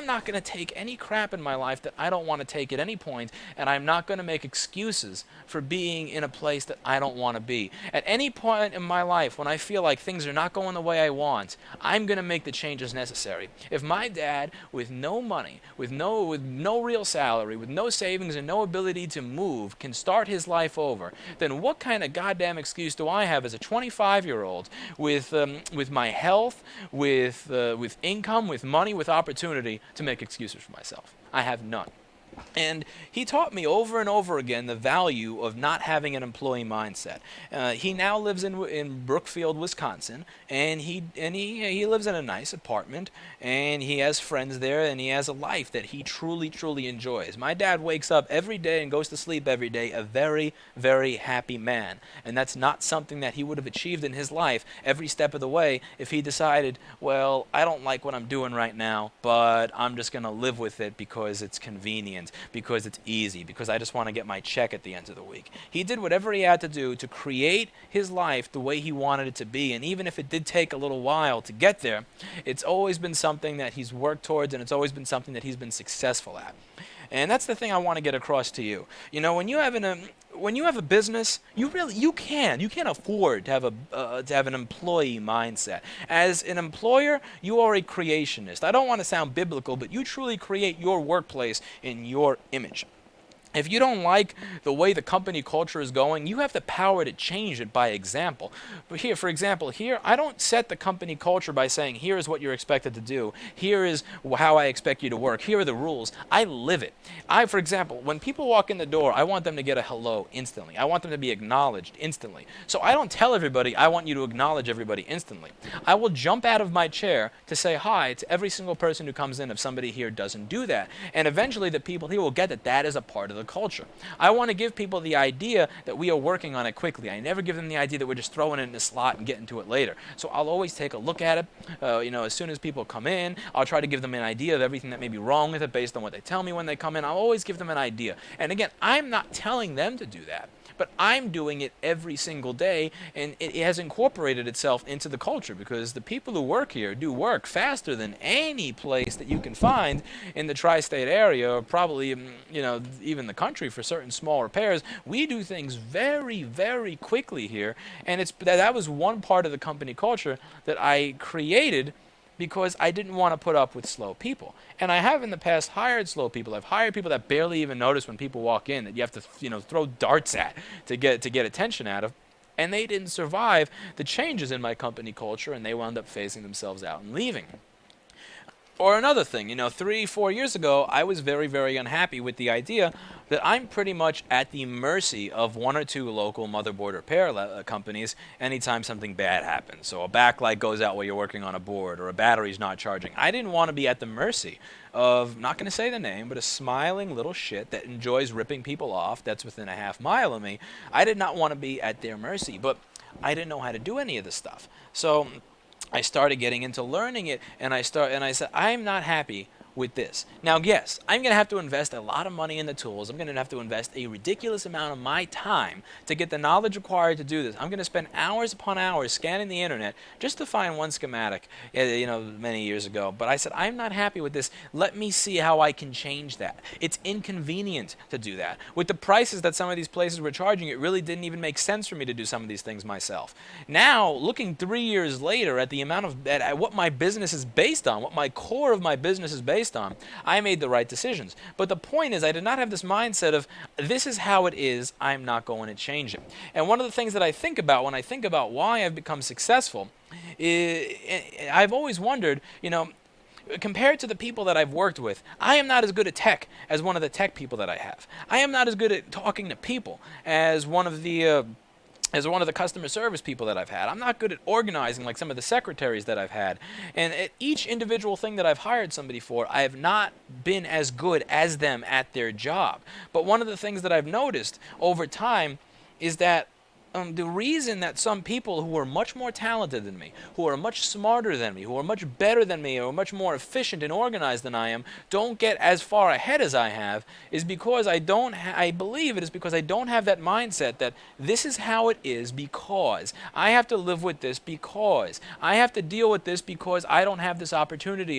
not going to take any crap in my life that I don't want to take at any point, and I'm not going to make excuses for being in a place that I don't want to be. At any point in my life when I feel like things are not going the way I want, I'm going to make the changes necessary. If my dad, with no money, with no real salary, with no savings and no ability to move, can start his life over, then what kind of goddamn excuse do I have as a 25-year-old with my health, with income, with money, with opportunity to make excuses for myself? I have none. And he taught me over and over again the value of not having an employee mindset. He now lives in Brookfield, Wisconsin, and he lives in a nice apartment, and he has friends there, and he has a life that he truly, truly enjoys. My dad wakes up every day and goes to sleep every day a very, very happy man, and that's not something that he would have achieved in his life every step of the way if he decided, well, I don't like what I'm doing right now, but I'm just going to live with it because it's convenient, because it's easy, because I just want to get my check at the end of the week. He did whatever he had to do to create his life the way he wanted it to be, and even if it did take a little while to get there, it's always been something that he's worked towards, and it's always been something that he's been successful at. And that's the thing I want to get across to you. You know, when you have a business, you can't afford to have an employee mindset. As an employer, you are a creationist. I don't want to sound biblical, but you truly create your workplace in your image. If you don't like the way the company culture is going, you have the power to change it by example. But here, for example, I don't set the company culture by saying, here is what you're expected to do. Here is how I expect you to work. Here are the rules. I live it. For example, when people walk in the door, I want them to get a hello instantly. I want them to be acknowledged instantly. So I don't tell everybody, I want you to acknowledge everybody instantly. I will jump out of my chair to say hi to every single person who comes in if somebody here doesn't do that. And eventually the people here will get that that is a part of the culture. I want to give people the idea that we are working on it quickly. I never give them the idea that we're just throwing it in the slot and getting to it later. So I'll always take a look at it. As soon as people come in, I'll try to give them an idea of everything that may be wrong with it based on what they tell me when they come in. I'll always give them an idea. And again, I'm not telling them to do that, but I'm doing it every single day, and it has incorporated itself into the culture because the people who work here do work faster than any place that you can find in the tri-state area, or probably even the country for certain small repairs. We do things very, very quickly here, and that was one part of the company culture that I created because I didn't want to put up with slow people. And I have in the past hired slow people. I've hired people that barely even notice when people walk in, that you have to throw darts at to get attention out of. And they didn't survive the changes in my company culture, and they wound up phasing themselves out and leaving. Or another thing, 3-4 years ago, I was very, very unhappy with the idea that I'm pretty much at the mercy of one or two local motherboard repair companies anytime something bad happens. So a backlight goes out while you're working on a board, or a battery's not charging. I didn't want to be at the mercy of, not going to say the name, but a smiling little shit that enjoys ripping people off that's within a half mile of me. I did not want to be at their mercy, but I didn't know how to do any of this stuff. So I started getting into learning it, and I said, I'm not happy with this. Now, yes, I'm going to have to invest a lot of money in the tools. I'm going to have to invest a ridiculous amount of my time to get the knowledge required to do this. I'm going to spend hours upon hours scanning the internet just to find one schematic, many years ago. But I said, I'm not happy with this. Let me see how I can change that. It's inconvenient to do that. With the prices that some of these places were charging, it really didn't even make sense for me to do some of these things myself. Now, looking 3 years later at the amount of at what my business is based on, what my core of my business is based on, I made the right decisions. But the point is, I did not have this mindset of, this is how it is, I'm not going to change it. And one of the things that I think about when I think about why I've become successful, I've always wondered, compared to the people that I've worked with, I am not as good at tech as one of the tech people that I have. I am not as good at talking to people as one of the customer service people that I've had. I'm not good at organizing like some of the secretaries that I've had. And at each individual thing that I've hired somebody for, I have not been as good as them at their job. But one of the things that I've noticed over time is that the reason that some people who are much more talented than me, who are much smarter than me, who are much better than me, or much more efficient and organized than I am, don't get as far ahead as I have, is because I believe it is because I don't have that mindset that this is how it is because I have to live with this, because I have to deal with this because I don't have this opportunity